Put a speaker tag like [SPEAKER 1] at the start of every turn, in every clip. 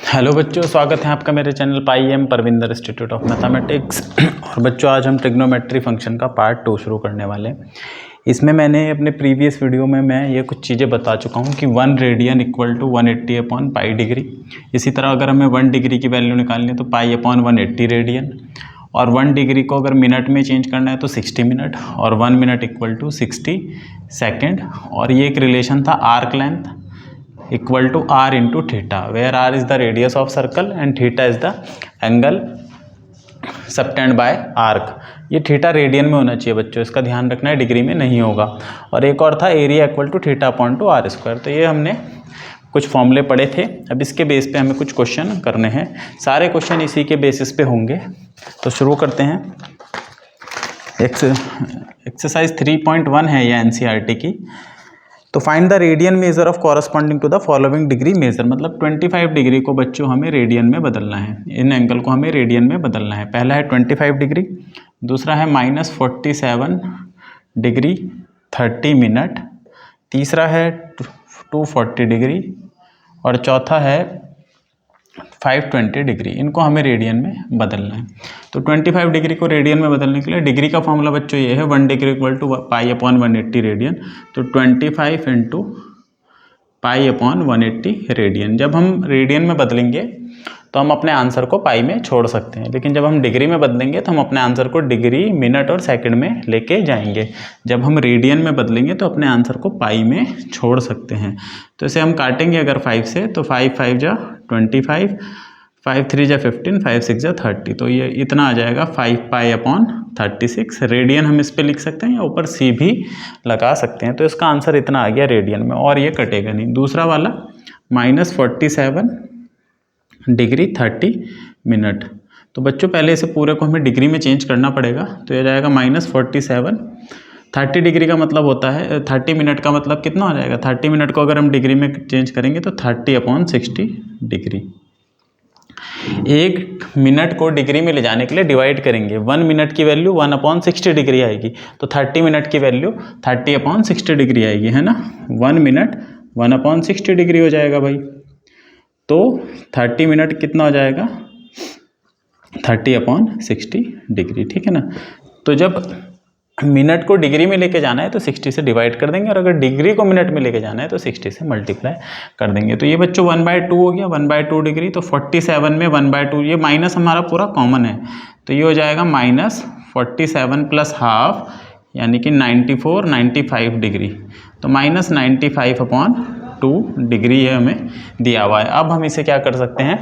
[SPEAKER 1] Hello बच्चों, स्वागत है आपका मेरे channel pi M Parvinder institute of mathematics. और बच्चों, आज हम ट्रिग्नोमेट्री फंक्शन का पार्ट 2 शुरू करने वाले हैं। इसमें मैंने अपने प्रीवियस वीडियो में मैं ये कुछ चीज़ें बता चुका हूँ कि 1 radian equal to 180 upon pi degree. इसी तरह अगर हमें 1 डिग्री की वैल्यू निकालनी है तो पाई अपॉन 180 रेडियन, और 1 डिग्री को अगर मिनट में चेंज करना है तो 60 मिनट, और 1 मिनट इक्वल टू 60 सेकेंड। और ये एक रिलेशन था arc length equal to r into theta, where r is the radius of circle and theta is the angle subtended by arc. ये थीटा रेडियन में होना चाहिए बच्चों, इसका ध्यान रखना है, डिग्री में नहीं होगा। और एक और था area equal to theta upon two r square. तो ये हमने कुछ फॉर्मूले पढ़े थे। अब इसके बेस पे हमें कुछ क्वेश्चन करने हैं, सारे क्वेश्चन इसी के बेसिस पे होंगे। तो शुरू करते हैं। एक्सरसाइज 3.1 है ये एनसीईआरटी की। तो find the radian measure of corresponding to the following degree measure, मतलब 25 डिग्री को बच्चों हमें रेडियन में बदलना है, इन एंगल को हमें रेडियन में बदलना है। पहला है 25 डिग्री, दूसरा है -47 डिग्री 30 मिनट, तीसरा है 240 डिग्री, और चौथा है 520 डिग्री। इनको हमें रेडियन में बदलना है। तो 25 डिग्री को रेडियन में बदलने के लिए डिग्री का फॉर्मूला बच्चों ये है 1 degree equal to pi upon 180 radian. तो 25 इंटू पाई अपॉन 180 रेडियन। जब हम रेडियन में बदलेंगे तो हम अपने आंसर को पाई में छोड़ सकते हैं, लेकिन जब हम डिग्री में बदलेंगे तो हम अपने आंसर को डिग्री, मिनट और सेकंड में लेके जाएंगे। जब हम रेडियन में बदलेंगे तो अपने आंसर को पाई में छोड़ सकते हैं। तो इसे हम काटेंगे अगर 5 से, तो 5 5 जा 25, 5 3 जा 15, 5 6 जा 30। तो ये इतना आ जाएगा 5 पाई अपॉन 36 रेडियन। हम इस पे लिख सकते हैं या ऊपर सी भी लगा सकते हैं। तो इसका आंसर इतना आ गया रेडियन में, और ये कटेगा नहीं। दूसरा वाला -47 डिग्री 30 मिनट। तो बच्चों पहले इसे पूरे को हमें डिग्री में चेंज करना पड़ेगा। तो ये जाएगा -47, 30 डिग्री का मतलब होता है 30 मिनट का मतलब कितना हो जाएगा। 30 मिनट को अगर हम डिग्री में चेंज करेंगे तो 30 अपॉन 60 डिग्री। एक मिनट को डिग्री में ले जाने के लिए डिवाइड करेंगे, 1 मिनट की वैल्यू 1 अपॉन 60 डिग्री आएगी, तो 30 मिनट की वैल्यू 30 अपॉन 60 डिग्री आएगी, है ना। 1 मिनट 1 अपॉन 60 डिग्री हो जाएगा भाई। तो 30 मिनट कितना हो जाएगा, 30 अपॉन 60 डिग्री, ठीक है ना। तो जब मिनट को डिग्री में लेके जाना है तो 60 से डिवाइड कर देंगे, और अगर डिग्री को मिनट में लेके जाना है तो 60 से मल्टीप्लाई कर देंगे। तो ये बच्चों 1/2 हो गया, 1/2 डिग्री। तो 47 में 1/2, ये माइनस हमारा पूरा कॉमन है, तो ये हो जाएगा -47 प्लस हाफ, यानी कि 95 डिग्री। तो -95 अपॉन 2 डिग्री है हमें दिया हुआ है। अब हम इसे क्या कर सकते हैं,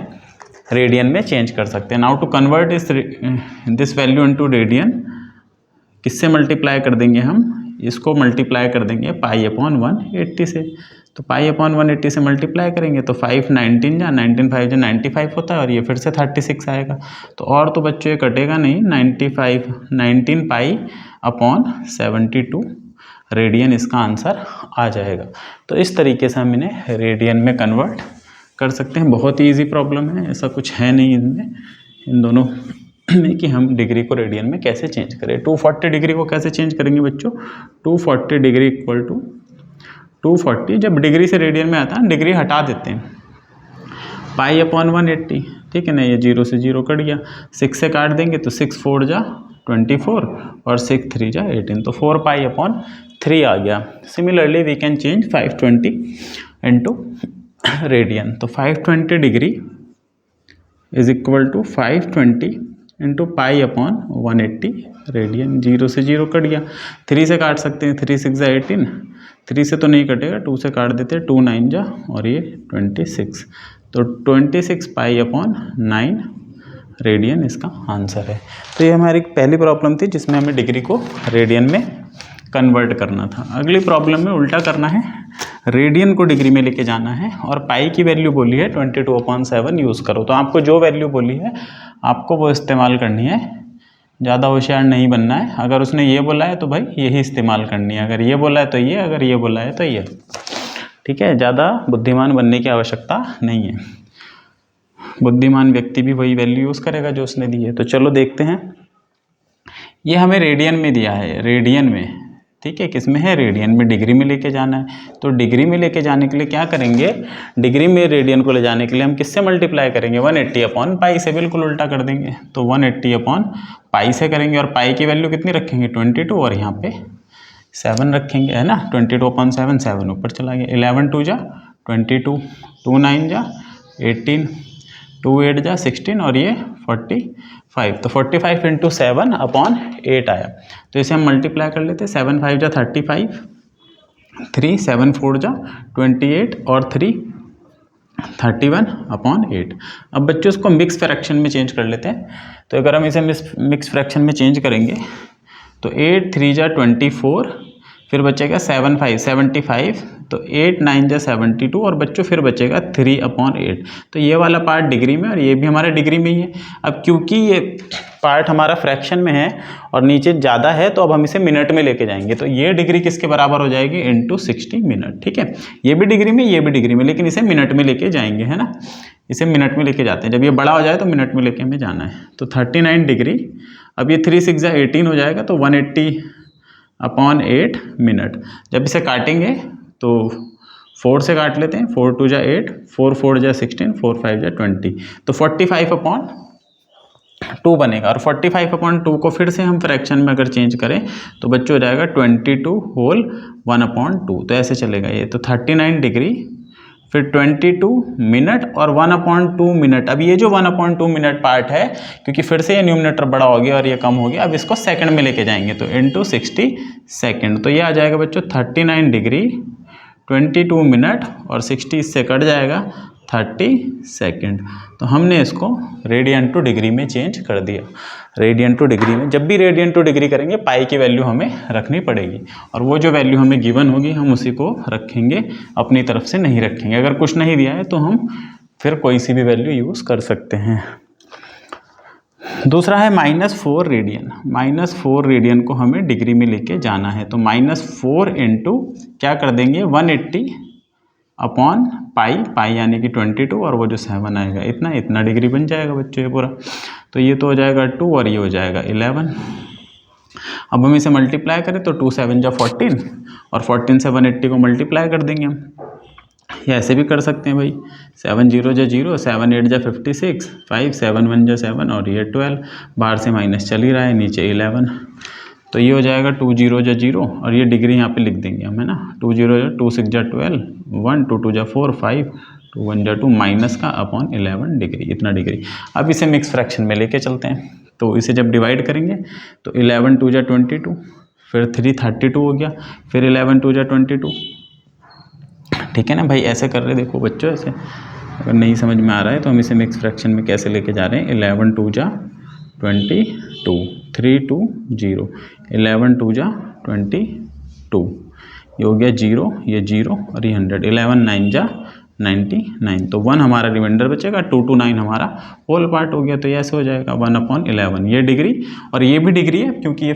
[SPEAKER 1] रेडियन में चेंज कर सकते हैं। Now to convert this value into radian, किससे मल्टीप्लाई कर देंगे हम, इसको मल्टीप्लाई कर देंगे पाई अपॉन 180 से। तो पाई अपॉन 180 से मल्टीप्लाई करेंगे तो 5 19 जा 19 5 जा 95 होता है, और ये फिर से 36 आएगा। तो और तो बच्चों ये कटेगा नहीं, 19 पाई अपॉन 72 रेडियन इसका आंसर आ जाएगा। तो इस तरीके से हम इन्हें रेडियन में कन्वर्ट कर सकते हैं। बहुत ही ईजी प्रॉब्लम है, ऐसा कुछ है नहीं इनमें, इन दोनों में, कि हम डिग्री को रेडियन में कैसे चेंज करें। 240 डिग्री को कैसे चेंज करेंगे बच्चों, 240 डिग्री इक्वल टू 240, जब डिग्री से रेडियन में आता है डिग्री हटा देते हैं, पाई अपॉन 180, ठीक है ना। ये 0 से 0 कट गया, 6 से काट देंगे तो 6 4 जा 24, और 6 3 जा 18, तो 4 पाई अपॉन 3 आ गया। Similarly we can change 520 into radian. तो 520 degree is equal to 520 into pi upon 180 radian. 0 से 0 कट गया, 3 से काट सकते हैं, 3 6 जा 18, 3 से तो नहीं कटेगा, 2 से काट देते हैं, 2 9 जा, और ये 26, तो 26 पाई अपॉन 9 रेडियन इसका आंसर है। तो ये हमारी पहली प्रॉब्लम थी जिसमें हमें डिग्री को रेडियन में कन्वर्ट करना था। अगली प्रॉब्लम में उल्टा करना है, रेडियन को डिग्री में लेके जाना है, और पाई की वैल्यू बोली है 22/7 यूज़ करो। तो आपको जो वैल्यू बोली है आपको वो इस्तेमाल करनी है, ज़्यादा होशियार नहीं बनना है। अगर उसने ये बोला है तो भाई यही इस्तेमाल करनी है, अगर ये बोला है तो ये, अगर ये बोला है तो ये, ठीक है। ज़्यादा बुद्धिमान बनने की आवश्यकता नहीं है, बुद्धिमान व्यक्ति भी वही वैल्यू यूज़ करेगा जो उसने दी है। तो चलो देखते हैं, ये हमें रेडियन में दिया है, रेडियन में, ठीक है, किसमें है, रेडियन में, डिग्री में लेके जाना है। तो डिग्री में लेके जाने के लिए क्या करेंगे, डिग्री में रेडियन को ले जाने के लिए हम किससे मल्टीप्लाई करेंगे, 180 अपॉन पाई से, बिल्कुल उल्टा कर देंगे। तो 180 अपॉन पाई से करेंगे, और पाई की वैल्यू कितनी रखेंगे, 22, और यहाँ पे 7 रखेंगे, है ना। 22 अपॉन 7, 7 ऊपर चला गया। 11 2 जा 22, 2 9 जा 18, 2 8 जा 16, और ये 45। तो 45 इंटू 7 अपॉन 8 आया। तो इसे हम मल्टीप्लाई कर लेते हैं। 7 5 जा 35, 3 7 4 जा 28, और 3 31 अपॉन 8। अब बच्चों इसको मिक्स फ्रैक्शन में चेंज कर लेते हैं। तो अगर हम इसे मिक्स फ्रैक्शन में चेंज करेंगे तो 8 3 जा 24, फिर बचेगा 7 5 75, तो 8 9 जा 72, और बच्चों फिर बचेगा 3 अपॉन 8। तो ये वाला पार्ट डिग्री में और ये भी हमारे डिग्री में ही है। अब क्योंकि ये पार्ट हमारा फ्रैक्शन में है और नीचे ज़्यादा है, तो अब हम इसे मिनट में लेके जाएंगे। तो ये डिग्री किसके बराबर हो जाएगी, इंटू 60 मिनट। ठीक है, ये भी डिग्री में, ये भी डिग्री में, लेकिन इसे मिनट में लेके जाएंगे, है ना। इसे मिनट में लेके जाते हैं, जब ये बड़ा हो जाए तो मिनट में लेके हमें जाना है। तो 39 डिग्री, अब ये 3 6 जा 18 हो जाएगा, तो 180 अपॉन 8 मिनट। जब इसे काटेंगे तो 4 से काट लेते हैं, 4 2 जा 8, 4 4 जा 16, 4 5 जा 20, तो 45 अपॉन 2 बनेगा। और 45 अपॉन 2 को फिर से हम फ्रैक्शन में अगर चेंज करें तो बच्चों हो जाएगा 22 होल 1 अपॉन 2। तो ऐसे चलेगा ये। तो 39 डिग्री, फिर 22 मिनट, और 1 अपॉन 2 मिनट। अब ये जो 1 अपॉन 2 मिनट पार्ट है, क्योंकि फिर से ये न्यूमरेटर बड़ा हो गया और ये कम हो गया, अब इसको सेकंड में लेके जाएंगे, तो इंटू 60 सेकेंड। तो ये आ जाएगा बच्चों 39 डिग्री 22 मिनट, और 60 इससे कट जाएगा 30 सेकेंड। तो हमने इसको रेडियन टू डिग्री में चेंज कर दिया। रेडियन टू डिग्री में, जब भी रेडियन टू डिग्री करेंगे पाई की वैल्यू हमें रखनी पड़ेगी, और वो जो वैल्यू हमें गिवन होगी हम उसी को रखेंगे, अपनी तरफ से नहीं रखेंगे। अगर कुछ नहीं दिया है तो हम फिर कोई सी भी वैल्यू यूज़ कर सकते हैं। दूसरा है -4 रेडियन। -4 रेडियन को हमें डिग्री में लेके जाना है। तो -4 इंटू क्या कर देंगे, 180 अपॉन पाई, पाई यानी कि 22, और वो जो 7 आएगा इतना, इतना डिग्री बन जाएगा बच्चों ये पूरा। तो ये तो हो जाएगा 2, और ये हो जाएगा 11। अब हम इसे मल्टीप्लाई करें तो 2 7 जा 14, और 14 से 180 को मल्टीप्लाई कर देंगे हम। या ऐसे भी कर सकते हैं भाई, 7 0 जा 0, 7 8 जा 56, 5 7 1 जा 7, और ये 12, बाहर से माइनस चल ही रहा है, नीचे 11। तो ये हो जाएगा 2 0 जा 0, और ये डिग्री यहाँ पे लिख देंगे हम, है ना। 2 0 जा 2 6 जा 12, 1 2 2 जा 4 5, 2 1 जा 2, माइनस का अपॉन 11 डिग्री, इतना डिग्री। अब इसे मिक्स फ्रैक्शन में लेके चलते हैं। तो इसे जब डिवाइड करेंगे तो 11 2 जा 22, फिर 3 32 हो गया, फिर 11 2 जा 22। ठीक है ना भाई, ऐसे कर रहे, देखो बच्चों, ऐसे अगर नहीं समझ में आ रहा है तो हम इसे मिक्स फ्रैक्शन में कैसे लेके जा रहे हैं। 11 2 जा 22, 3 2 0, 11 2 जा 22, ये हो गया 0, ये 0, और ये 100, 11 9 जा 99। तो 1 हमारा रिमाइंडर बचेगा, 2 2 9 हमारा होल पार्ट हो गया। तो ये ऐसे हो जाएगा 1 अपॉन 11, ये डिग्री, और ये भी डिग्री है क्योंकि ये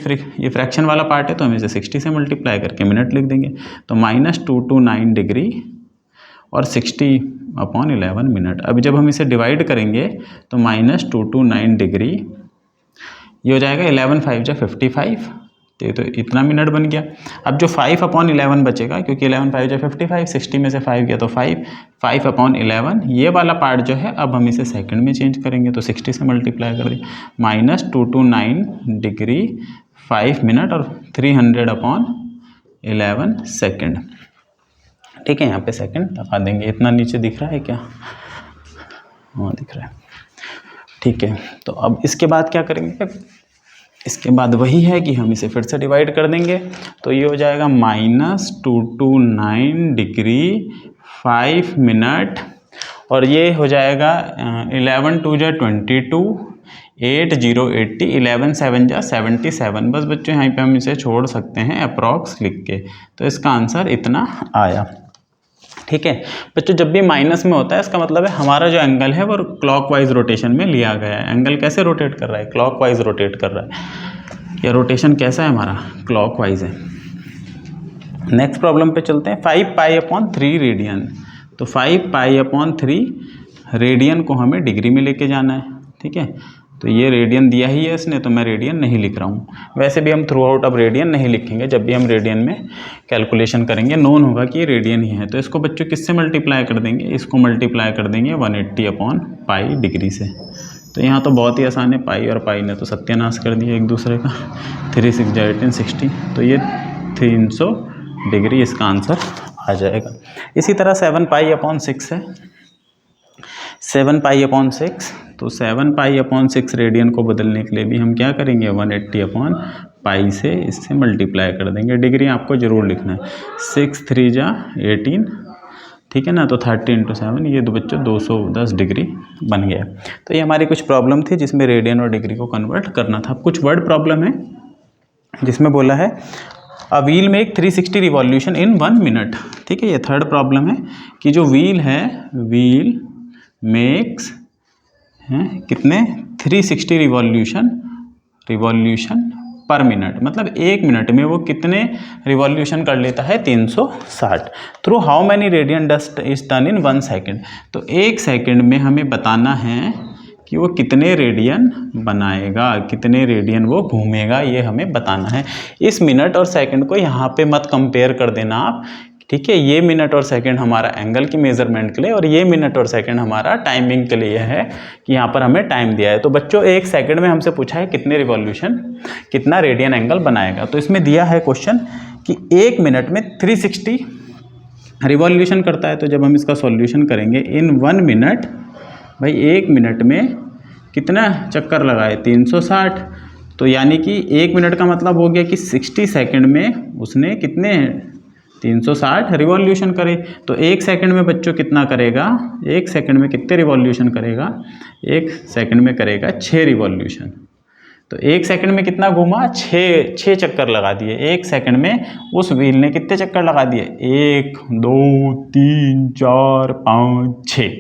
[SPEAKER 1] फ्रैक्शन वाला पार्ट है, तो हम इसे 60 से मल्टीप्लाई करके मिनट लिख देंगे। तो -229 डिग्री और 60 अपॉन 11 मिनट। अभी जब हम इसे डिवाइड करेंगे तो -229 डिग्री, ये हो जाएगा 11 5 जा 55, तो इतना मिनट बन गया। अब जो 5 अपॉन 11 बचेगा, क्योंकि 11 5 जा 55, 60 में से 5 गया तो 5 अपॉन 11, ये वाला पार्ट जो है अब हम इसे सेकंड में चेंज करेंगे, तो 60 से मल्टीप्लाई कर दिया। -229 डिग्री 5 मिनट, और 300 अपॉन 11 सेकेंड। ठीक है, यहाँ पे सेकंड लगा देंगे। इतना नीचे दिख रहा है क्या, हाँ दिख रहा है। ठीक है, तो अब इसके बाद क्या करेंगे, इसके बाद वही है कि हम इसे फिर से डिवाइड कर देंगे। तो ये हो जाएगा -229 डिग्री 5 मिनट, और ये हो जाएगा 11 2 जा 22, 8 0 80, 11 7 जा 77। बस बच्चों यहाँ पे हम इसे छोड़ सकते हैं अप्रॉक्स लिख के। तो इसका आंसर इतना आया। ठीक है बच्चों, जब भी माइनस में होता है इसका मतलब है हमारा जो एंगल है वो क्लॉकवाइज रोटेशन में लिया गया है। एंगल कैसे रोटेट कर रहा है, क्लॉकवाइज रोटेट कर रहा है। या रोटेशन कैसा है हमारा, क्लॉकवाइज है। नेक्स्ट प्रॉब्लम पे चलते हैं। 5 पाई अपॉन 3 रेडियन। तो 5 पाई अपॉन 3 रेडियन को हमें डिग्री में लेके जाना है। ठीक है, तो ये रेडियन दिया ही है इसने, तो मैं रेडियन नहीं लिख रहा हूँ। वैसे भी हम थ्रू आउट अब रेडियन नहीं लिखेंगे, जब भी हम रेडियन में कैलकुलेशन करेंगे नोन होगा कि ये रेडियन ही है। तो इसको बच्चों किससे मल्टीप्लाई कर देंगे, इसको मल्टीप्लाई कर देंगे 180/पाई डिग्री से। तो यहाँ तो बहुत ही आसान है, पाई और पाई ने तो सत्यानाश कर दिया एक दूसरे का। 3 6 18 60, तो ये 300 डिग्री इसका आंसर आ जाएगा। इसी तरह 7π/6 है, 7π/6, तो 7π/6 रेडियन को बदलने के लिए भी हम क्या करेंगे, 180/पाई से इससे मल्टीप्लाई कर देंगे। डिग्री आपको जरूर लिखना है, 6 3 जा 18, ठीक है ना। तो 30 × 7, ये दो बच्चों 210 डिग्री बन गया। तो ये हमारी कुछ प्रॉब्लम थी जिसमें रेडियन और डिग्री को कन्वर्ट करना था। कुछ वर्ड प्रॉब्लम है जिसमें बोला है a wheel make 360 revolution in 1 minute, ठीक है। ये थर्ड प्रॉब्लम है कि जो व्हील है, व्हील मेक्स कितने 360 रिवॉल्यूशन पर मिनट, मतलब 1 मिनट में वो कितने रिवॉल्यूशन कर लेता है, 360। Through how many radian dust is turn in 1 second, तो 1 सेकेंड में हमें बताना है कि वो कितने रेडियन बनाएगा, कितने रेडियन वो घूमेगा, ये हमें बताना है। इस मिनट और सेकंड को यहाँ पे मत कंपेयर कर देना आप, ठीक है। ये मिनट और सेकंड हमारा एंगल की मेजरमेंट के लिए, और ये मिनट और सेकंड हमारा टाइमिंग के लिए है कि यहाँ पर हमें टाइम दिया है। तो बच्चों 1 सेकंड में हमसे पूछा है कितने रिवॉल्यूशन, कितना रेडियन एंगल बनाएगा। तो इसमें दिया है क्वेश्चन कि 1 मिनट में 360 रिवॉल्यूशन करता है। तो जब हम इसका सॉल्यूशन करेंगे इन 1 मिनट, भाई 1 मिनट में कितना चक्कर लगाए, 360। तो यानी कि 1 मिनट का मतलब हो गया कि 60 सेकंड में उसने कितने 360 रिवॉल्यूशन करे। तो 1 सेकंड में बच्चों कितना करेगा, 1 सेकंड में कितने रिवॉल्यूशन करेगा, 1 सेकंड में करेगा 6 रिवॉल्यूशन। तो 1 सेकंड में कितना घूमा, 6 चक्कर लगा दिए। 1 सेकंड में उस व्हील ने कितने चक्कर लगा दिए, 1 2 3 4 5 6।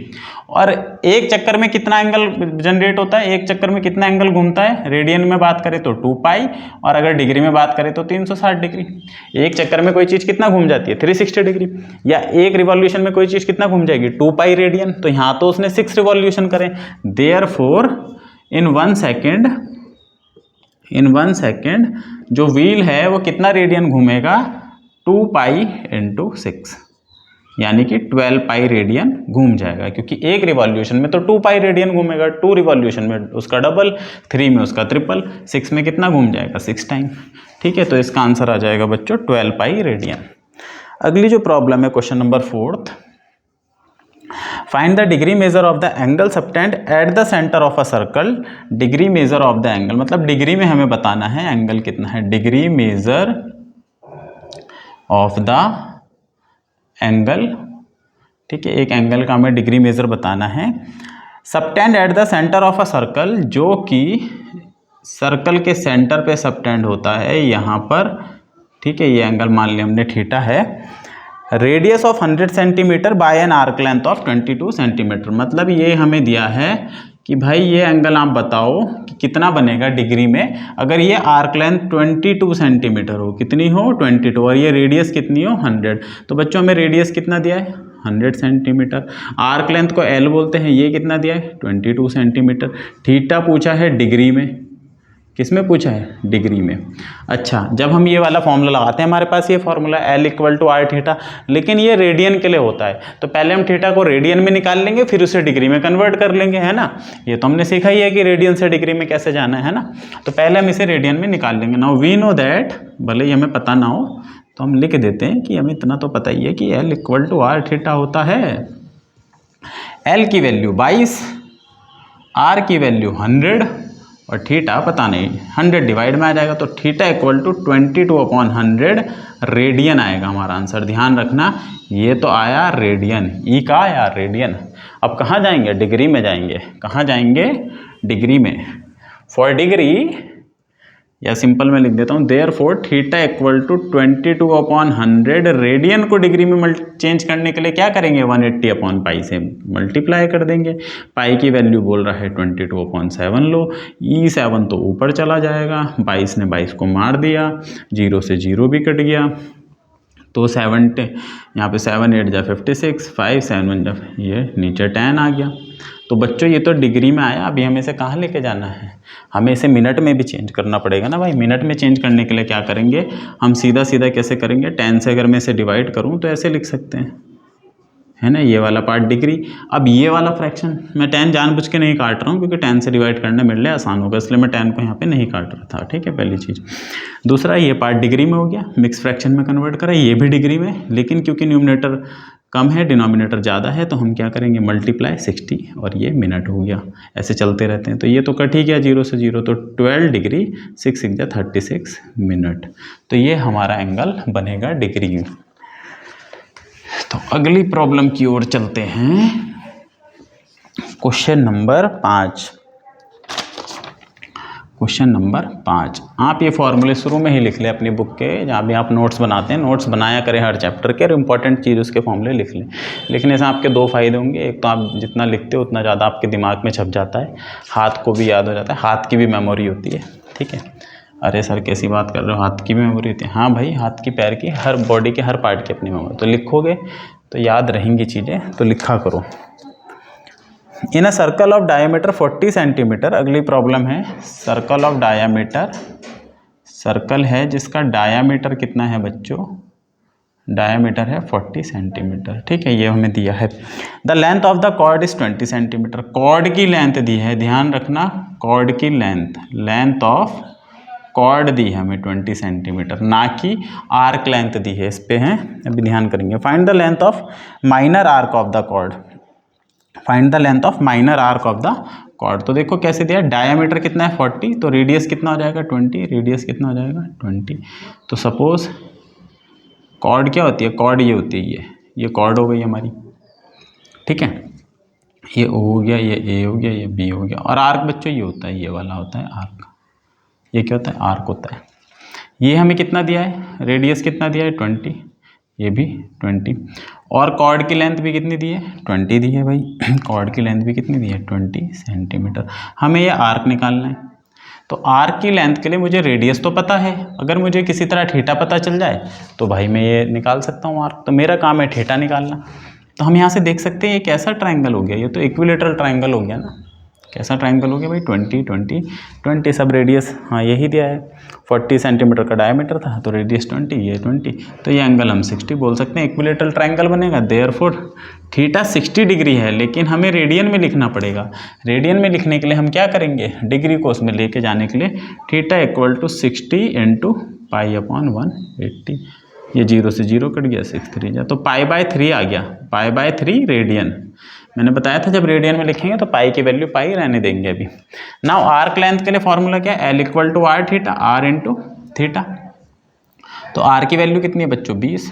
[SPEAKER 1] और 1 चक्कर में कितना एंगल जनरेट होता है, 1 चक्कर में कितना एंगल घूमता है, रेडियन में बात करें तो 2π, और अगर डिग्री में बात करें तो 360 डिग्री। 1 चक्कर में कोई चीज़ कितना घूम जाती है, 360 डिग्री, या 1 रिवॉल्यूशन में कोई चीज़ कितना घूम जाएगी, 2π रेडियन। तो यहाँ तो उसने 6 रिवॉल्यूशन करें। देयरफॉर इन वन सेकेंड जो व्हील है वो कितना रेडियन घूमेगा, 2π × 6, यानी कि 12π रेडियन घूम जाएगा। क्योंकि 1 रिवॉल्यूशन में तो 2π रेडियन घूमेगा, 2 रिवॉल्यूशन में उसका डबल, 3 में उसका ट्रिपल, 6 में कितना घूम जाएगा, 6 टाइम, ठीक है। तो इसका आंसर आ जाएगा बच्चों 12π रेडियन। अगली जो प्रॉब्लम है question number 4, find the degree measure of the angle subtend at the centre of a circle. Degree measure of the angle मतलब डिग्री में हमें बताना है एंगल कितना है, degree measure of the angle, ठीक है। एक एंगल का हमें डिग्री मेजर बताना है। Subtend at the centre of a circle, जो कि सर्कल के सेंटर पे सबटेंड होता है यहाँ पर, ठीक है। ये एंगल मान लिया हमने थीटा है। Radius of 100 centimetre bye an arc length of 22 centimetre, मतलब ये हमें दिया है कि भाई ये एंगल आप बताओ कि कितना बनेगा डिग्री में अगर ये आर्क लेंथ 22 सेंटीमीटर हो, कितनी हो 22, और ये रेडियस कितनी हो 100। तो बच्चों हमें रेडियस कितना दिया है 100 सेंटीमीटर, आर्क लेंथ को एल बोलते हैं, ये कितना दिया है 22 सेंटीमीटर। थीटा पूछा है डिग्री में, किस में पूछा है, डिग्री में। अच्छा, जब हम ये वाला फॉर्मूला लगाते हैं, हमारे पास ये फॉर्मूला L = R थीटा, लेकिन ये रेडियन के लिए होता है। तो पहले हम थीटा को रेडियन में निकाल लेंगे, फिर उसे डिग्री में कन्वर्ट कर लेंगे, है ना। ये तो हमने सीखा ही है कि रेडियन से डिग्री में कैसे जाना है ना। तो पहले हम इसे रेडियन में निकाल लेंगे। नाउ वी नो दैट, भले ही हमें पता ना हो तो हम लिख देते हैं कि हमें इतना तो पता ही है कि L = R थीटा होता है। L की वैल्यू 22, R की वैल्यू 100 और थीटा पता नहीं, 100 डिवाइड में आ जाएगा। तो थीटा = 22/100 रेडियन आएगा हमारा आंसर। ध्यान रखना ये तो आया रेडियन, ई का आया रेडियन। अब कहाँ जाएंगे, डिग्री में जाएंगे। कहाँ जाएंगे, डिग्री में। फॉर डिग्री, या सिंपल में लिख देता हूँ, देयरफॉर थीटा = 22/100, रेडियन को डिग्री में चेंज करने के लिए क्या करेंगे, 180/पाई से मल्टीप्लाई कर देंगे। पाई की वैल्यू बोल रहा है 22/7 लो, E7 तो ऊपर चला जाएगा, 22 ने 22 को मार दिया, 0 से 0 भी कट गया, तो 70 यहाँ पे 7 8 जा 56, 5 7 1 जा, ये नीचे 10 आ गया। तो बच्चों ये तो डिग्री में आया, अभी हमें इसे कहाँ लेके जाना है, हमें इसे मिनट में भी चेंज करना पड़ेगा ना भाई। मिनट में चेंज करने के लिए क्या करेंगे हम, सीधा सीधा कैसे करेंगे, 10 से अगर मैं इसे डिवाइड करूँ तो ऐसे लिख सकते हैं, है ना, ये वाला पार्ट डिग्री। अब ये वाला फ्रैक्शन मैं 10 जानबूझ के नहीं काट रहा हूँ क्योंकि 10 से डिवाइड करना मेरे लिए आसान होगा, इसलिए मैं 10 को यहाँ पे नहीं काट रहा था, ठीक है, पहली चीज़। दूसरा, ये पार्ट डिग्री में हो गया, मिक्स फ्रैक्शन में कन्वर्ट करा, ये भी डिग्री में, लेकिन क्योंकि न्यूमरेटर कम है डिनोमिनेटर ज़्यादा है तो हम क्या करेंगे, मल्टीप्लाई 60 और ये मिनट हो गया। ऐसे चलते रहते हैं, तो ये तो कट ही गया 0 से 0, तो 12 डिग्री 6 6 36 मिनट। तो ये हमारा एंगल बनेगा डिग्री में। तो अगली प्रॉब्लम की ओर चलते हैं, क्वेश्चन नंबर 5। क्वेश्चन नंबर 5, आप ये फॉर्मूले शुरू में ही लिख लें अपनी बुक के, जहाँ भी आप नोट्स बनाते हैं, नोट्स बनाया करें हर चैप्टर के, और इंपॉर्टेंट चीज़ उसके फॉर्मूले लिख लें। लिखने से आपके दो फायदे होंगे, एक तो आप जितना लिखते हो उतना ज़्यादा आपके दिमाग में छप जाता है, हाथ को भी याद हो जाता है, हाथ की भी मेमोरी होती है, ठीक है। अरे सर कैसी बात कर रहे हो, हाथ की भी मेमोरी होती है? हाँ भाई, हाथ की, पैर की, हर बॉडी के हर पार्ट की अपनी मेमोरी, तो लिखोगे तो याद रहेंगी चीज़ें, तो लिखा करो। In a circle of diameter 40 centimetre, अगली प्रॉब्लम है सर्कल ऑफ डायमीटर, सर्कल है जिसका डायमीटर कितना है बच्चों, डायमीटर है 40 सेंटीमीटर, ठीक है, ये हमें दिया है। The length of the chord is 20 centimetre, chord की लेंथ दी है, ध्यान रखना, कॉर्ड की लेंथ, लेंथ ऑफ कॉर्ड दी है हमें 20 सेंटीमीटर, ना कि आर्क लेंथ दी है, इस पे हैं, अभी ध्यान करेंगे। Find the length of minor arc of the chord, find the length of minor arc of the chord. तो देखो कैसे दिया, डायमीटर कितना है 40, तो रेडियस कितना हो जाएगा 20, रेडियस कितना हो जाएगा 20। तो सपोज कॉर्ड क्या होती है, कॉर्ड ये होती है, ये कॉर्ड हो गई हमारी, ठीक है, ये O हो गया, ये A हो गया, ये B हो गया, और आर्क बच्चों ये होता है, ये वाला होता है आर्क, ये क्या होता है, आर्क होता है। ये हमें कितना दिया है, रेडियस कितना दिया है 20, ये भी 20, और कॉर्ड की लेंथ भी कितनी दी है 20 दी है भाई, कॉर्ड की लेंथ भी कितनी दी है 20 सेंटीमीटर। हमें ये आर्क निकालना है, तो आर्क की लेंथ के लिए मुझे रेडियस तो पता है, अगर मुझे किसी तरह थीटा पता चल जाए तो भाई मैं ये निकाल सकता हूँ आर्क, तो मेरा काम है थीटा निकालना। तो हम यहाँ से देख सकते हैं ये कैसा ट्रायंगल हो गया, ये तो इक्विलेटरल ट्रायंगल हो गया ना, कैसा ट्रायंगल हो गया भाई, 20 20 20, सब रेडियस हाँ यही दिया है, 40 सेंटीमीटर का डायमीटर था तो रेडियस 20, ये 20, तो ये एंगल हम 60 बोल सकते हैं, इक्विलेटरल ट्रायंगल बनेगा। देयरफॉर थीटा 60 डिग्री है, लेकिन हमें रेडियन में लिखना पड़ेगा। रेडियन में लिखने के लिए हम क्या करेंगे, डिग्री को उसमें लेके जाने के लिए theta equal to 60 into pi upon 180, ये 0 से 0 कट गया, 6 3 जा, तो पाई/3 आ गया, पाई/3 रेडियन। मैंने बताया था जब रेडियन में लिखेंगे तो पाई की वैल्यू पाई रहने देंगे अभी। नाउ आर्क लेंथ के लिए फॉर्मूला क्या है, L equal to r theta, r into theta. तो आर की वैल्यू कितनी है बच्चों 20,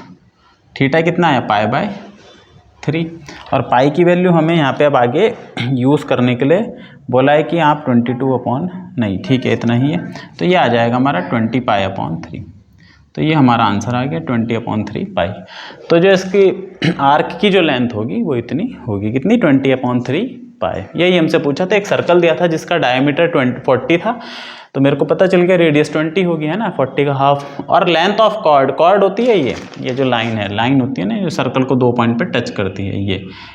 [SPEAKER 1] थीटा कितना है पाई/3, और पाई की वैल्यू हमें यहाँ पे अब आगे यूज़ करने के लिए बोला है कि आप 22 अपॉन नहीं, ठीक है इतना ही है, तो ये आ जाएगा हमारा 20 पाई/3। तो ये हमारा आंसर आ गया 20/3 पाई। तो जो इसकी आर्क की जो लेंथ होगी वो इतनी होगी, कितनी 20/3 पाई। यही हमसे पूछा था, एक सर्कल दिया था जिसका डायमीटर 40 था, तो मेरे को पता चल गया रेडियस 20 होगी, है ना, 40 का हाफ। और लेंथ ऑफ कॉर्ड, कॉर्ड होती है ये जो लाइन है, लाइन होती है ना जो सर्कल को 2 पॉइंट पे टच करती है,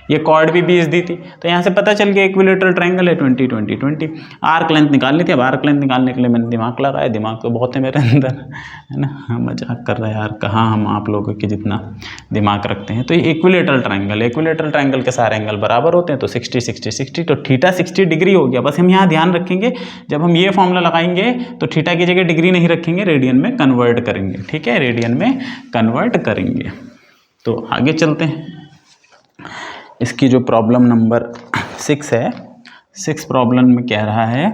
[SPEAKER 1] ये कॉर्ड भी 20 दी थी, तो यहाँ से पता चल गया इक्विलेटरल ट्रायंगल है 20 20 20। आर्क लेंथ निकालनी थी, अब आर्क लेंथ निकालने के लिए मैंने दिमाग लगाया, दिमाग तो बहुत है मेरे अंदर, है ना, मजाक कर रहा है यार, कहाँ हम आप लोगों के जितना दिमाग रखते हैं। तो ये इक्विलेटरल ट्रायंगल, इक्विलेटरल ट्रायंगल के सारे एंगल बराबर होते हैं, तो 60 60 60, तो थीटा 60 डिग्री हो गया। बस हम यहाँ ध्यान रखेंगे जब हम ये फॉर्मूला लगाएंगे तो थीटा की जगह डिग्री नहीं रखेंगे, रेडियन में कन्वर्ट करेंगे, ठीक है, रेडियन में कन्वर्ट करेंगे। तो आगे चलते हैं, इसकी जो प्रॉब्लम नंबर 6 है, 6 प्रॉब्लम में कह रहा है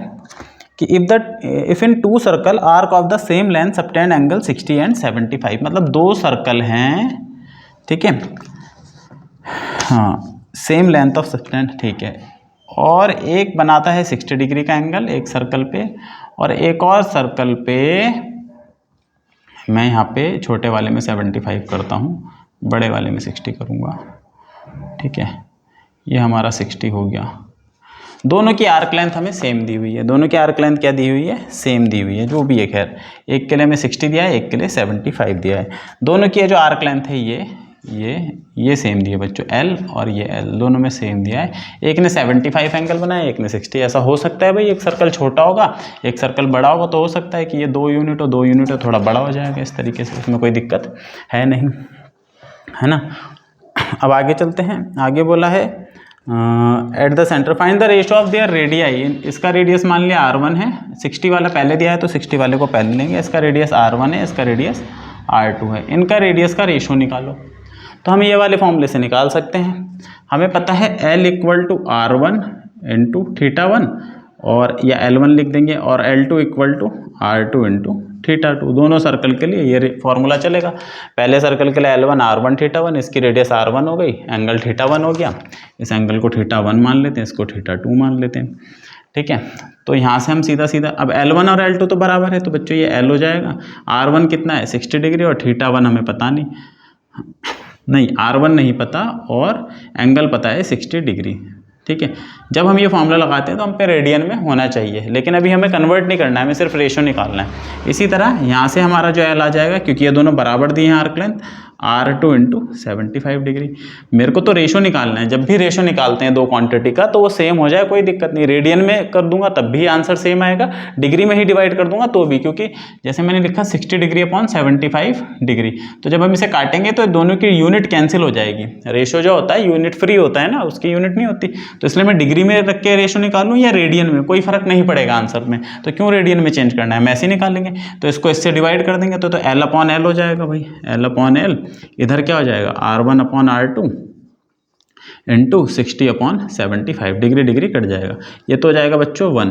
[SPEAKER 1] कि if in 2 circle arc of the same length subtend angle 60 and 75, मतलब 2 सर्कल हैं, ठीक है, हाँ सेम लेंथ ऑफ सबटेंड, ठीक है, और एक बनाता है 60 डिग्री का एंगल एक सर्कल पे, और एक और सर्कल पे मैं यहाँ पे छोटे वाले में 75 करता हूँ, बड़े वाले में 60 करूँगा, ठीक है, ये हमारा 60 हो गया। दोनों की आर्क लेंथ हमें सेम दी हुई है, दोनों की आर्क लेंथ क्या दी हुई है, सेम दी हुई है, जो भी है खैर, एक के लिए हमें 60 दिया है, एक के लिए 75 दिया है। दोनों की जो आर्क लेंथ है ये सेम दी है बच्चों, L और ये L दोनों में सेम दिया है। एक ने 75 एंगल बनाया, एक ने 60। ऐसा हो सकता है भाई एक सर्कल छोटा होगा एक सर्कल बड़ा होगा, तो हो सकता है कि ये 2 यूनिट और 2 यूनिट थोड़ा बड़ा हो जाएगा इस तरीके से, इसमें कोई दिक्कत है नहीं, है ना। अब आगे चलते हैं, आगे बोला है at the centre find the ratio of their radii. इसका रेडियस मान लिया R1 है, 60 वाला पहले दिया है तो 60 वाले को पहले लेंगे। इसका रेडियस R1 है, इसका रेडियस R2 है, इनका रेडियस का रेशियो निकालो। तो हम ये वाले फॉर्मूले से निकाल सकते हैं। हमें पता है L equal to R1 into θ1, और या L1 लिख देंगे, और L2 equal to R2 into θ2। दोनों सर्कल के लिए ये फॉर्मूला चलेगा। पहले सर्कल के लिए L1 R1 θ1, इसकी रेडियस R1 हो गई, एंगल θ1 हो गया। इस एंगल को θ1 मान लेते हैं, इसको θ2 मान लेते हैं, ठीक है। तो यहाँ से हम सीधा सीधा, अब L1 और L2 तो बराबर है, तो बच्चों ये L हो जाएगा। R1 कितना है 60 डिग्री, और θ1 हमें पता नहीं, R1 नहीं पता और एंगल पता है 60 डिग्री, ठीक है। जब हम ये फॉर्मूला लगाते हैं तो हम पे रेडियन में होना चाहिए, लेकिन अभी हमें कन्वर्ट नहीं करना है, हमें सिर्फ रेशो निकालना है। इसी तरह यहाँ से हमारा जो L आ जाएगा, क्योंकि ये दोनों बराबर दिए हैं arc length, R2 into 75 degree. मेरे को तो रेशो निकालना है, जब भी रेशो निकालते हैं दो क्वांटिटी का तो वो सेम हो जाए कोई दिक्कत नहीं। रेडियन में कर दूंगा तब भी आंसर सेम आएगा, डिग्री में ही डिवाइड कर दूंगा तो भी, क्योंकि जैसे मैंने लिखा 60 डिग्री अपॉन 75 डिग्री, तो जब हम इसे काटेंगे तो दोनों की यूनिट कैंसिल हो जाएगी। रेशो जो होता है यूनिट फ्री होता है ना, उसकी यूनिट नहीं होती, तो इसलिए मैं डिग्री में रख के रेशो निकालूं या रेडियन में, कोई फर्क नहीं पड़ेगा आंसर में। तो क्यों रेडियन में चेंज करना है, हम ऐसे ही निकालेंगे। तो इसको इससे डिवाइड कर देंगे तो L अपॉन L हो जाएगा भाई, L अपॉन L। इधर क्या हो जाएगा R1 upon R2 into 60 upon 75, degree degree cut जाएगा, ये तो हो जाएगा बच्चों 1,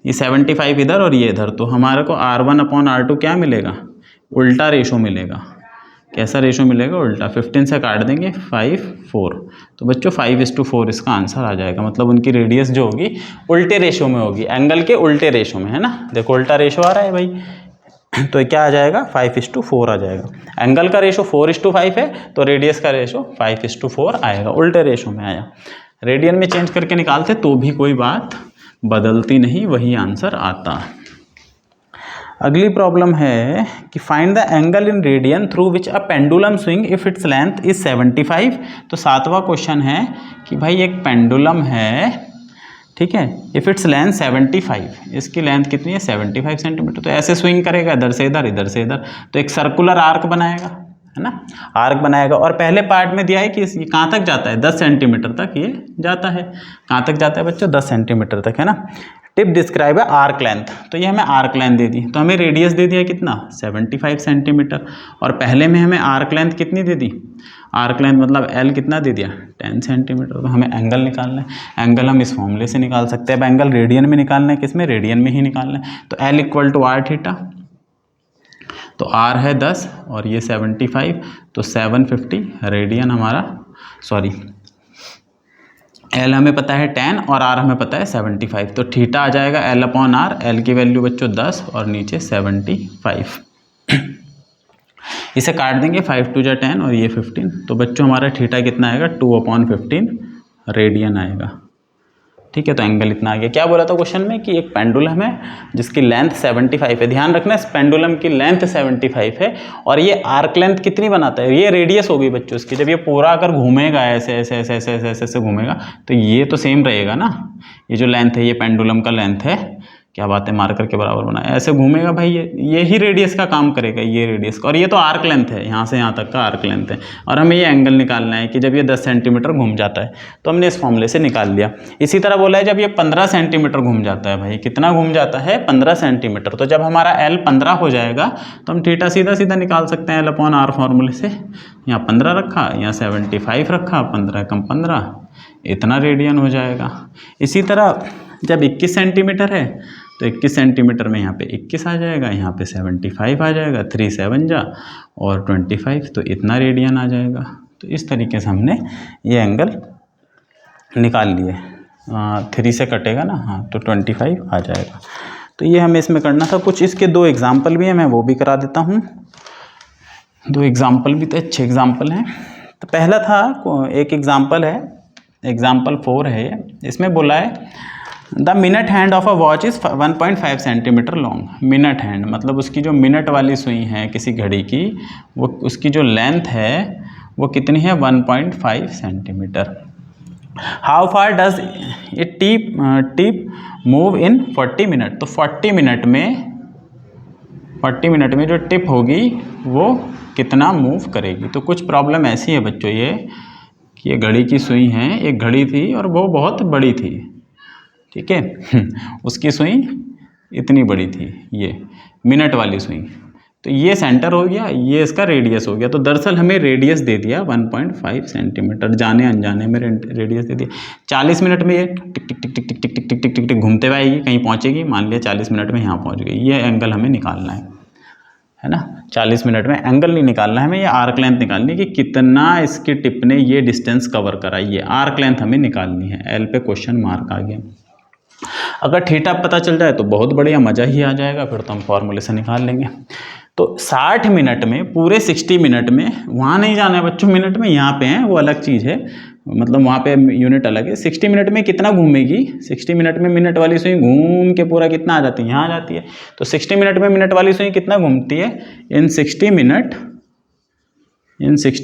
[SPEAKER 1] ये 75 इधर और ये इधर, तो हमारे को R1 अपॉन R2 क्या मिलेगा, उल्टा रेशो मिलेगा। कैसा रेशो मिलेगा, उल्टा। 15 से काट देंगे 5 4, तो बच्चों 5:4 इसका आंसर आ जाएगा। मतलब उनकी रेडियस जो होगी उल्टे रेशो में होगी, एंगल के उल्टे रेशो में, है ना। देखो उल्टा रेशो आ रहा है भाई, तो क्या आ जाएगा 5:4 आ जाएगा। एंगल का रेशो 4:5 है, तो रेडियस का रेशो 5:4 आएगा, उल्टे रेशो में आया। रेडियन में चेंज करके निकालते तो भी कोई बात बदलती नहीं, वही आंसर आता। अगली प्रॉब्लम है कि find the angle in radian through which a pendulum swing if its length is 75। तो 7वां क्वेश्चन है कि भाई एक पेंडुलम है, ठीक है, इफ इट्स लेंथ 75, इसकी लेंथ कितनी है 75 सेंटीमीटर। तो ऐसे स्विंग करेगा, इधर से इधर, इधर से इधर, तो एक सर्कुलर आर्क बनाएगा, है ना, आर्क बनाएगा। और पहले पार्ट में दिया है कि ये कहाँ तक जाता है, 10 सेंटीमीटर तक ये जाता है। कहाँ तक जाता है बच्चों, 10 सेंटीमीटर तक, है ना। टिप डिस्क्राइब है आर्क लेंथ, तो ये हमें आर्क लेंथ दे दी, तो हमें रेडियस दे दिया कितना 75 सेंटीमीटर, और पहले में हमें आर्क लेंथ कितनी दे दी, आर्क लेंथ मतलब L कितना दे दिया 10 सेंटीमीटर। तो हमें एंगल निकालना है, एंगल हम इस फॉर्मूले से निकाल सकते हैं। अब एंगल रेडियन में निकालना है, किसमें, रेडियन में ही निकालना है। तो L equal to R theta, तो R है 10 और ये 75, तो 750 रेडियन हमारा, सॉरी L हमें पता है 10 और R हमें पता है 75, तो थीटा आ जाएगा L अपॉन R। L की वैल्यू बच्चों 10 और नीचे 75। इसे काट देंगे, 5 2 जा 10 और ये 15, तो बच्चों हमारा थीटा कितना आएगा 2/15 रेडियन आएगा, ठीक है। तो एंगल इतना आ गया। क्या बोला था क्वेश्चन में कि एक पेंडुलम है जिसकी लेंथ 75 है, ध्यान रखना इस पेंडुलम की लेंथ 75 है, और ये आर्क लेंथ कितनी बनाता है, ये रेडियस होगी बच्चों इसकी। जब ये पूरा अगर घूमेगा ऐसे ऐसे ऐसे ऐसे ऐसे ऐसे ऐसे घूमेगा तो ये तो सेम रहेगा ना, ये जो लेंथ है ये पेंडुलम का लेंथ है, क्या बात है, मार्कर के बराबर बनाया, ऐसे घूमेगा भाई, ये ही रेडियस का काम करेगा, ये रेडियस का। और ये तो आर्क लेंथ है, यहाँ से यहाँ तक का आर्क लेंथ है, और हमें ये एंगल निकालना है कि जब ये 10 सेंटीमीटर घूम जाता है, तो हमने इस फॉर्मूले से निकाल लिया। इसी तरह बोला है जब ये 15 सेंटीमीटर घूम जाता है, भाई कितना घूम जाता है 15 सेंटीमीटर, तो जब हमारा L 15 हो जाएगा तो हम थीटा सीधा सीधा निकाल सकते हैं L अपॉन R फॉर्मूले से। यहाँ 15 रखा, यहाँ 75 रखा, 15 कम 15, इतना रेडियन हो जाएगा। इसी तरह जब 21 सेंटीमीटर है तो 21 सेंटीमीटर में यहाँ पे 21 आ जाएगा, यहाँ पे 75 आ जाएगा, 3 7 जा और 25, तो इतना रेडियन आ जाएगा। तो इस तरीके से हमने ये एंगल निकाल लिए। 3 से कटेगा ना, हाँ, तो 25 आ जाएगा। तो ये हमें इसमें करना था। कुछ इसके 2 एग्जाम्पल भी हैं, मैं वो भी करा देता हूँ। 2 एग्जाम्पल भी तो अच्छे एग्जाम्पल हैं। तो पहला था, एक एग्जाम्पल है एग्जाम्पल 4 है ये, इसमें बोला है the minute hand of a watch is 1.5 centimetre long. Minute hand मतलब उसकी जो मिनट वाली सुई है किसी घड़ी की, वो उसकी जो लेंथ है वो कितनी है 1.5 centimetre. How far does it tip move in 40 minute. तो 40 मिनट में जो टिप होगी वो कितना मूव करेगी। तो कुछ प्रॉब्लम ऐसी है बच्चों ये कि ये घड़ी की सुई है, एक घड़ी थी और वो बहुत बड़ी थी, ठीक है उसकी सुई इतनी बड़ी थी, ये मिनट वाली सुई। तो ये सेंटर हो गया, ये इसका रेडियस हो गया। तो दरअसल हमें रेडियस दे दिया 1.5 सेंटीमीटर, जाने अनजाने में रेडियस दे दिया। 40 मिनट में ये टिक टिक टिक टिक टिक टिक टिक टिक टिक टिक घूमते हुए आएगी, कहीं पहुँचेगी, मान लिया 40 मिनट में यहाँ पहुँच गई। ये एंगल हमें निकालना है ना। 40 मिनट में एंगल नहीं निकालना है हमें, ये आर्क लेंथ निकालनी है कि कितना इसकी टिप ने ये डिस्टेंस कवर करा। ये आर्क लेंथ हमें निकालनी है। एल पे क्वेश्चन मार्क आ गया। अगर थीटा पता चल जाए तो बहुत बढ़िया, मज़ा ही आ जाएगा, फिर तो हम फॉर्मूले से निकाल लेंगे। तो 60 मिनट में, पूरे 60 मिनट में, वहाँ नहीं जाना है बच्चों मिनट में, यहाँ पे हैं, वो अलग चीज़ है, मतलब वहाँ पे यूनिट अलग है। 60 मिनट में कितना घूमेगी, 60 मिनट में मिनट वाली सुई घूम के पूरा कितना आ जाती है, यहाँ आ जाती है। तो 60 मिनट में मिनट वाली सुई कितना घूमती है, इन 60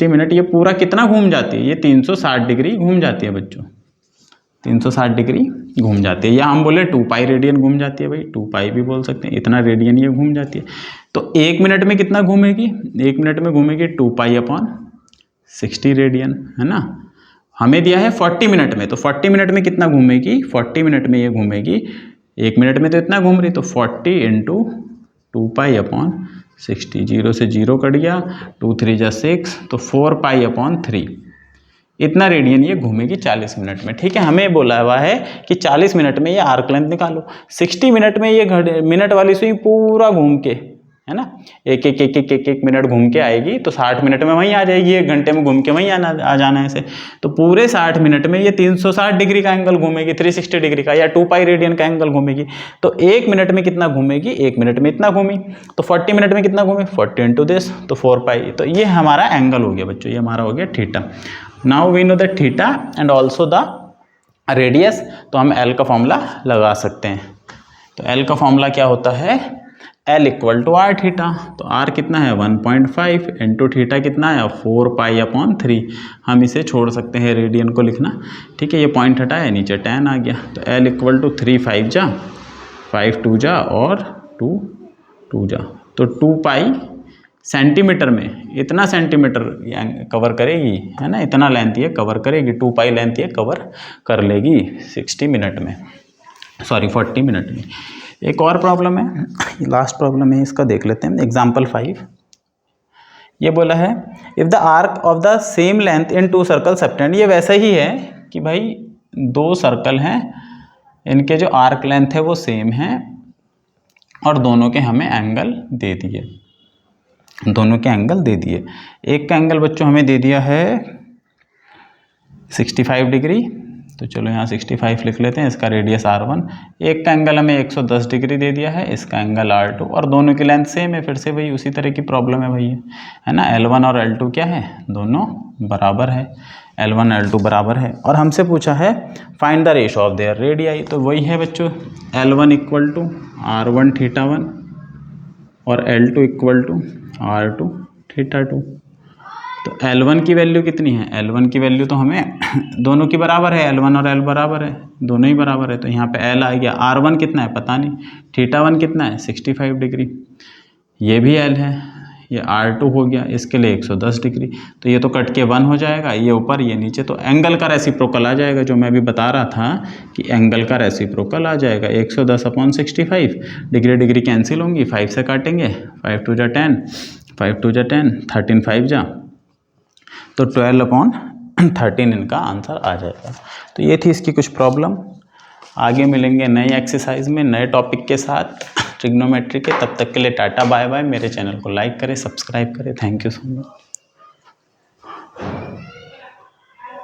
[SPEAKER 1] मिनट ये पूरा कितना घूम जाती है, ये 360 डिग्री घूम जाती है बच्चों, 360 डिग्री घूम जाती है। या हम बोले 2 पाई रेडियन घूम जाती है भाई, 2 पाई भी बोल सकते हैं, इतना रेडियन ये घूम जाती है। तो 1 मिनट में कितना घूमेगी, 1 मिनट में घूमेगी 2 पाई अपॉन 60 रेडियन, है ना। हमें दिया है 40 मिनट में, तो 40 मिनट में कितना घूमेगी, 40 मिनट में ये घूमेगी, 1 मिनट में तो इतना घूम रही, तो 40 इंटू 2 पाई अपॉन 60, 0 से 0 कट गया, 2 3 जा 6, तो 4 पाई अपॉन 3, इतना रेडियन ये घूमेगी 40 मिनट में, ठीक है। हमें बोला हुआ है कि 40 मिनट में ये आर्क लेंथ निकालो। 60 मिनट में ये मिनट वाली सुई पूरा घूम के, है ना, एक एक एक एक एक एक मिनट घूम के आएगी, तो 60 मिनट में वहीं आ जाएगी, 1 घंटे में घूम के वहीं आ जाना है इसे। तो पूरे 60 मिनट में ये 360 डिग्री का एंगल घूमेगी, 360 डिग्री का, या 2 पाई रेडियन का एंगल घूमेगी। तो 1 मिनट में कितना घूमेगी, 1 मिनट में इतना घूमी, तो 40 मिनट में कितना घूमी, 40 इंटू दिस, तो 4 पाई। तो ये हमारा एंगल हो गया बच्चों, ये हमारा हो गया theta. Now we know the theta and also the radius, तो हम एल का फॉर्मूला लगा सकते हैं। तो एल का फॉर्मूला क्या होता है, L equal to r theta. तो आर कितना है 1.5 इंटू थीटा कितना है 4 पाई अपॉन 3। हम इसे छोड़ सकते हैं रेडियन को लिखना, ठीक है। ये पॉइंट हटाया, नीचे tan आ गया। तो एल इक्वल टू 3 5 जा 5 2 जा और 2 2 जा, तो 2 पाई सेंटीमीटर में इतना सेंटीमीटर कवर करेगी, है ना, इतना लेंथ ये कवर करेगी, 2 पाई लेंथ ये कवर कर लेगी 60 मिनट में, सॉरी 40 मिनट में। एक और प्रॉब्लम है, लास्ट प्रॉब्लम है, इसका देख लेते हैं। एग्जाम्पल 5 ये बोला है if the arc of the same length in 2 circle subtend. ये वैसा ही है कि भाई 2 सर्कल हैं, इनके जो आर्क लेंथ है वो सेम है और दोनों के हमें एंगल दे दिए, दोनों के एंगल दे दिए। एक का एंगल बच्चों हमें दे दिया है 65 डिग्री, तो चलो यहाँ 65 लिख लेते हैं, इसका रेडियस R1। एक का एंगल हमें 110 डिग्री दे दिया है, इसका एंगल R2, और दोनों की लेंथ सेम है। फिर से भाई उसी तरह की प्रॉब्लम है भाई, है ना। L1 और L2 क्या है, दोनों बराबर है, L1 L2 बराबर है। और हमसे पूछा है find the ratio of their radii, तो वही है बच्चों L1 equal to R1 theta 1 और L2 equal to R2 theta 2। तो L1 की वैल्यू कितनी है, L1 की वैल्यू तो हमें दोनों की बराबर है, L1 और L बराबर है, दोनों ही बराबर है। तो यहाँ पे L आ गया, R1 कितना है पता नहीं, थीटा 1 कितना है 65 डिग्री, ये भी L है, ये R2 हो गया, इसके लिए 110 डिग्री। तो ये तो कट के 1 हो जाएगा, ये ऊपर ये नीचे, तो एंगल का रेसिप्रोकल आ जाएगा, जो मैं अभी बता रहा था कि एंगल का रेसिप्रोकल आ जाएगा। 110 अपॉन 65, डिग्री डिग्री कैंसिल होंगी, 5 से काटेंगे, 5 2 जा 10, 5 2 जा 10, 13 5 जा, तो 12 अपॉन 13 इनका आंसर आ जाएगा। तो ये थी इसकी कुछ प्रॉब्लम। आगे मिलेंगे नए एक्सरसाइज में नए टॉपिक के साथ ट्रिग्नोमेट्री के। तब तक के लिए टाटा बाय बाय। मेरे चैनल को लाइक करें, सब्सक्राइब करें। Thank you so much.